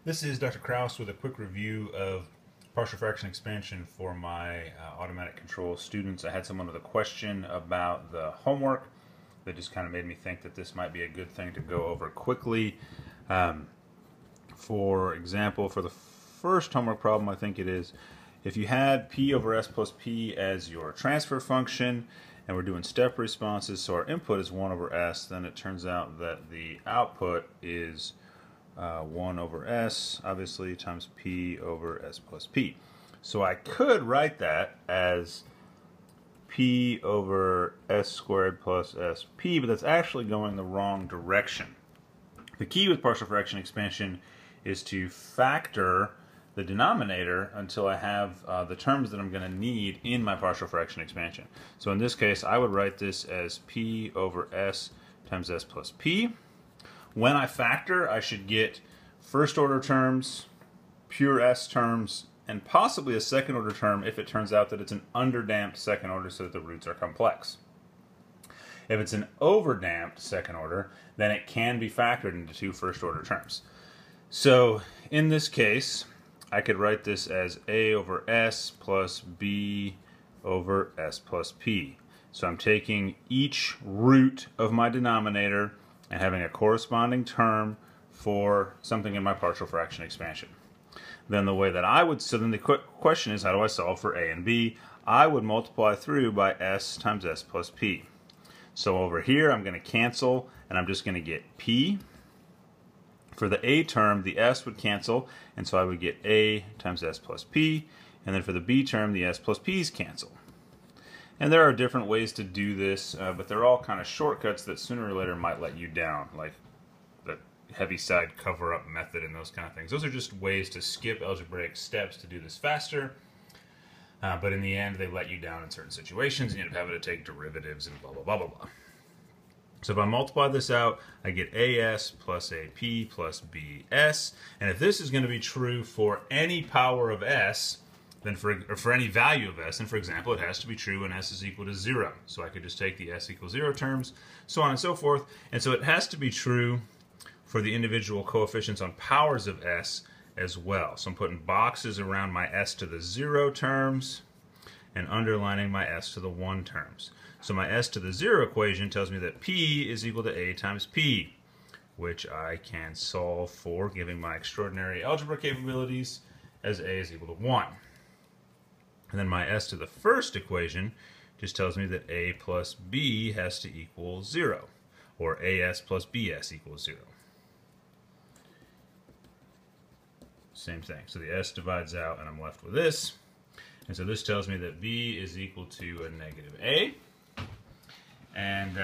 This is Dr. Kraus with a quick review of partial fraction expansion for my automatic control students. I had someone with a question about the homework that just kind of made me think that this might be a good thing to go over quickly. For example, for the first homework problem, I think it is, if you had p over s plus p as your transfer function, and we're doing step responses, so our input is 1 over s, then it turns out that the output is 1 over s, obviously, times p over s plus p. So I could write that as p over s squared plus sp, but that's actually going the wrong direction. The key with partial fraction expansion is to factor the denominator until I have the terms that I'm going to need in my partial fraction expansion. So in this case, I would write this as p over s times s plus p. When I factor, I should get first order terms, pure s terms, and possibly a second order term if it turns out that it's an underdamped second order so that the roots are complex. If it's an overdamped second order, then it can be factored into two first order terms. So in this case, I could write this as a over s plus b over s plus p. So I'm taking each root of my denominator and having a corresponding term for something in my partial fraction expansion. Then the way that I would, so then the question is, how do I solve for a and b? I would multiply through by s times s plus p. So over here I'm going to cancel, and I'm just going to get p. For the a term, the s would cancel, and so I would get a times s plus p, and then for the b term, the s plus p's cancel. And there are different ways to do this, but they're all kind of shortcuts that sooner or later might let you down, like the Heaviside cover-up method and those kind of things. Those are just ways to skip algebraic steps to do this faster, but in the end they let you down in certain situations, and you end up having to take derivatives and blah, blah, blah, blah, blah. So if I multiply this out, I get as plus ap plus bs, and if this is going to be true for any power of s, then for any value of s, and for example, it has to be true when s is equal to 0. So I could just take the s equals 0 terms, so on and so forth. And so it has to be true for the individual coefficients on powers of s as well. So I'm putting boxes around my s to the 0 terms and underlining my s to the 1 terms. So my s to the 0 equation tells me that p is equal to a times p, which I can solve for, giving my extraordinary algebra capabilities, as a is equal to 1. And then my s to the first equation just tells me that a plus b has to equal 0, or as plus bs equals 0. Same thing. So the s divides out, and I'm left with this. And so this tells me that b is equal to a negative a, and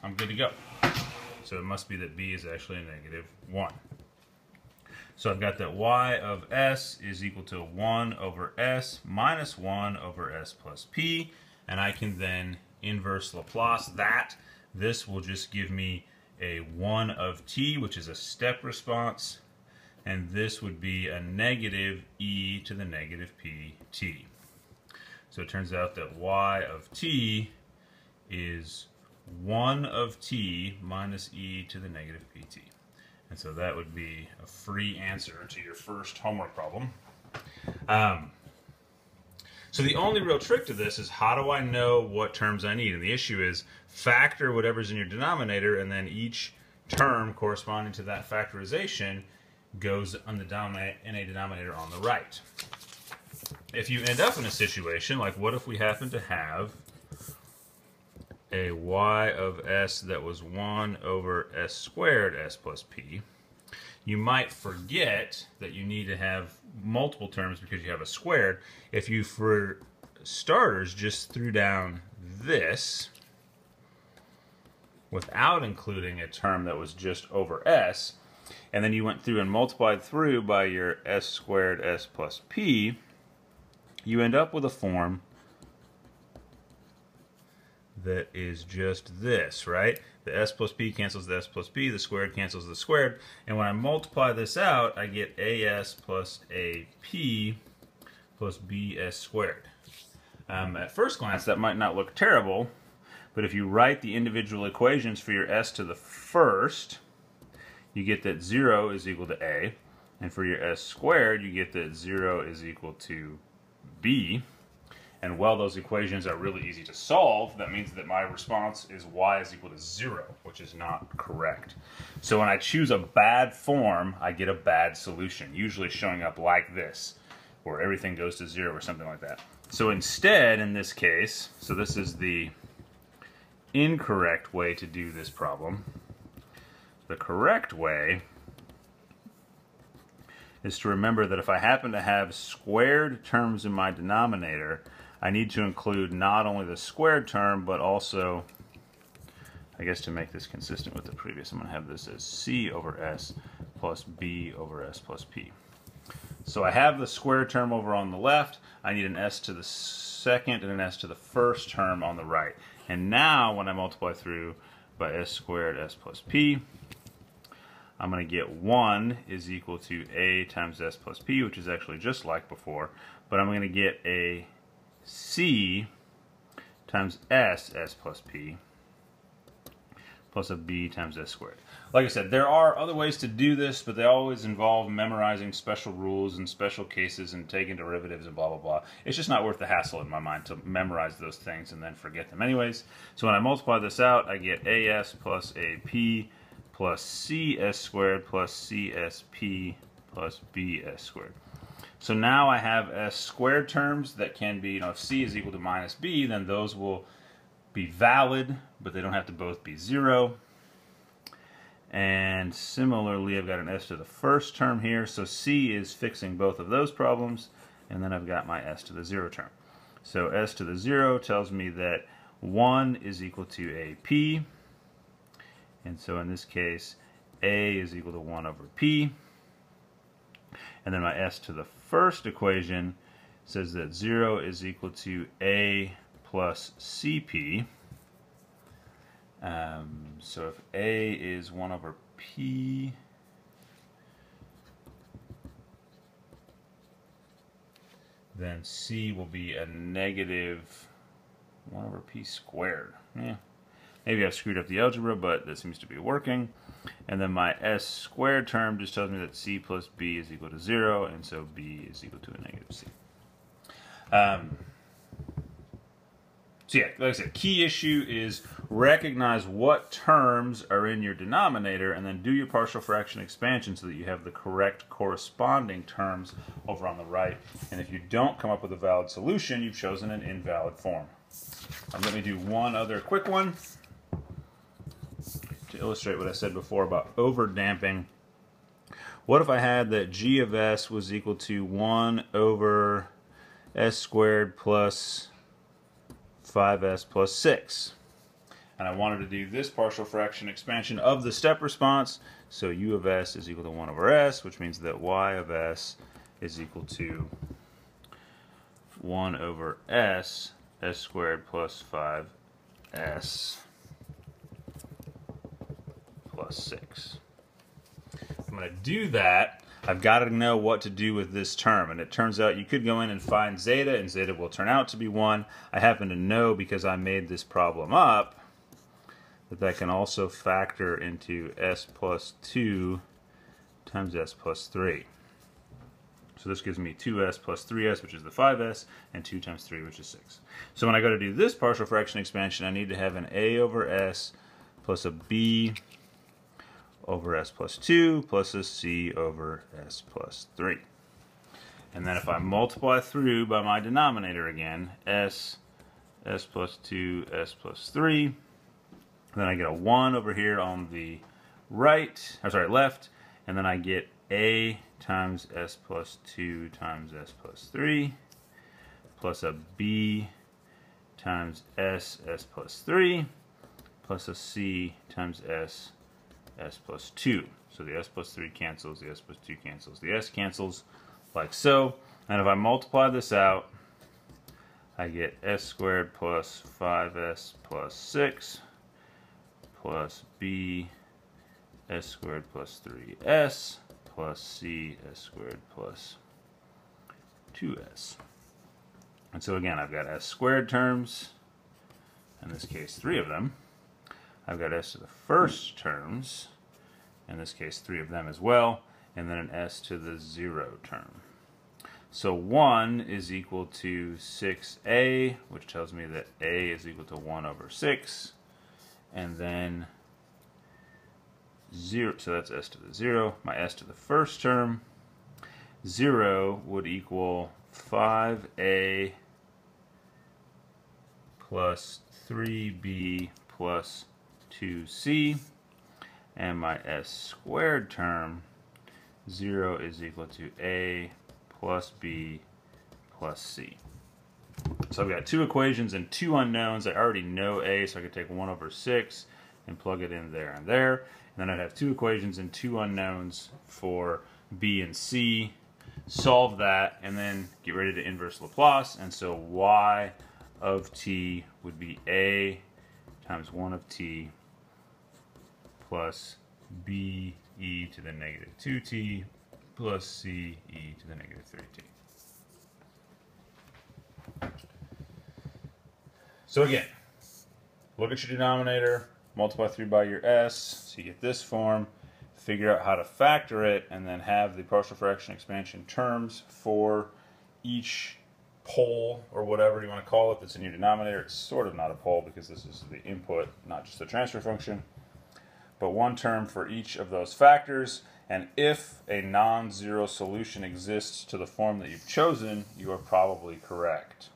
I'm good to go. So it must be that b is actually a negative 1. So I've got that y of s is equal to 1 over s minus 1 over s plus p, and I can then inverse Laplace that. This will just give me a 1 of t, which is a step response, and this would be a negative e to the negative pt. So it turns out that y of t is 1 of t minus e to the negative pt. And so that would be a free answer to your first homework problem. So the only real trick to this is, how do I know what terms I need? And the issue is, factor whatever's in your denominator, and then each term corresponding to that factorization goes on in a denominator on the right. If you end up in a situation, like what if we happen to have a y of s that was 1 over s squared s plus p, you might forget that you need to have multiple terms because you have a squared. If you, for starters, just threw down this without including a term that was just over s, and then you went through and multiplied through by your s squared s plus p, you end up with a form that is just this, right? The s plus p cancels the s plus p, the squared cancels the squared, and when I multiply this out, I get as plus ap plus bs squared. At first glance, that might not look terrible, but if you write the individual equations for your s to the first, you get that 0 is equal to a, And for your s squared, you get that 0 is equal to b. And while those equations are really easy to solve, that means that my response is y is equal to 0, which is not correct. So when I choose a bad form, I get a bad solution, usually showing up like this, where everything goes to 0 or something like that. So instead, in this case, so this is the incorrect way to do this problem. The correct way is to remember that if I happen to have squared terms in my denominator, I need to include not only the squared term, but also, I guess to make this consistent with the previous, I'm going to have this as c over s plus b over s plus p. So I have the squared term over on the left. I need an s to the second and an s to the first term on the right. And now when I multiply through by s squared s plus p, I'm going to get 1 is equal to a times s plus p, which is actually just like before. But I'm going to get a c times s plus p plus a b times s squared. Like I said, there are other ways to do this, but they always involve memorizing special rules and special cases and taking derivatives and blah, blah, blah. It's just not worth the hassle in my mind to memorize those things and then forget them anyways. So when I multiply this out, I get as plus ap plus cs squared plus csp plus bs squared. So now I have s squared terms that can be, if c is equal to minus b, then those will be valid, but they don't have to both be 0. And similarly, I've got an s to the first term here, so c is fixing both of those problems, and then I've got my s to the 0 term. So s to the 0 tells me that 1 is equal to ap, and so in this case, a is equal to 1 over p. And then my s to the first equation says that 0 is equal to a plus cp. So if a is 1 over p, then c will be a negative 1 over p squared. Yeah. Maybe I've screwed up the algebra, but that seems to be working. And then my s squared term just tells me that c plus b is equal to 0, and so b is equal to a negative c. So yeah, like I said, key issue is recognize what terms are in your denominator and then do your partial fraction expansion so that you have the correct corresponding terms over on the right. And if you don't come up with a valid solution, you've chosen an invalid form. Let me do one other quick one to illustrate what I said before about overdamping. What if I had that g of s was equal to 1 over s squared plus 5s plus 6? And I wanted to do this partial fraction expansion of the step response, so u of s is equal to 1 over s, which means that y of s is equal to 1 over s squared plus 5s plus 6. If I'm going to do that, I've got to know what to do with this term. And it turns out you could go in and find zeta, and zeta will turn out to be 1. I happen to know, because I made this problem up, that can also factor into s plus 2 times s plus 3. So this gives me 2s plus 3s, which is the 5s, and 2 times 3, which is 6. So when I go to do this partial fraction expansion, I need to have an a over s plus a b over s plus 2 plus a c over s plus 3. And then if I multiply through by my denominator again, s plus 2, s plus 3, then I get a 1 over here on the left, and then I get a times s plus 2 times s plus 3 plus a b times s plus 3 plus a c times s plus 2. So the s plus 3 cancels, the s plus 2 cancels, the s cancels, like so. And if I multiply this out, I get s squared plus 5s plus 6 plus b s squared plus 3s plus c s squared plus 2s. And so again, I've got s squared terms, in this case 3 of them. I've got s to the first terms, in this case 3 of them as well, and then an s to the 0 term. So 1 is equal to 6a, which tells me that a is equal to 1 over 6, and then 0, so that's s to the 0. My s to the first term, 0 would equal 5a plus 3b plus 2c, and my s squared term, 0 is equal to a plus b plus c. So I've got two equations and two unknowns. I already know a, so I could take 1 over 6 and plug it in there and there. And then I'd have two equations and two unknowns for b and c. Solve that, and then get ready to inverse Laplace. And so y of t would be a times 1 of t plus b e to the negative 2t plus c e to the negative 3t. So again, look at your denominator, multiply through by your s, so you get this form, figure out how to factor it, and then have the partial fraction expansion terms for each pole, or whatever you want to call it, that's in your denominator. It's sort of not a pole because this is the input, not just the transfer function, but one term for each of those factors. And if a non-zero solution exists to the form that you've chosen, you are probably correct.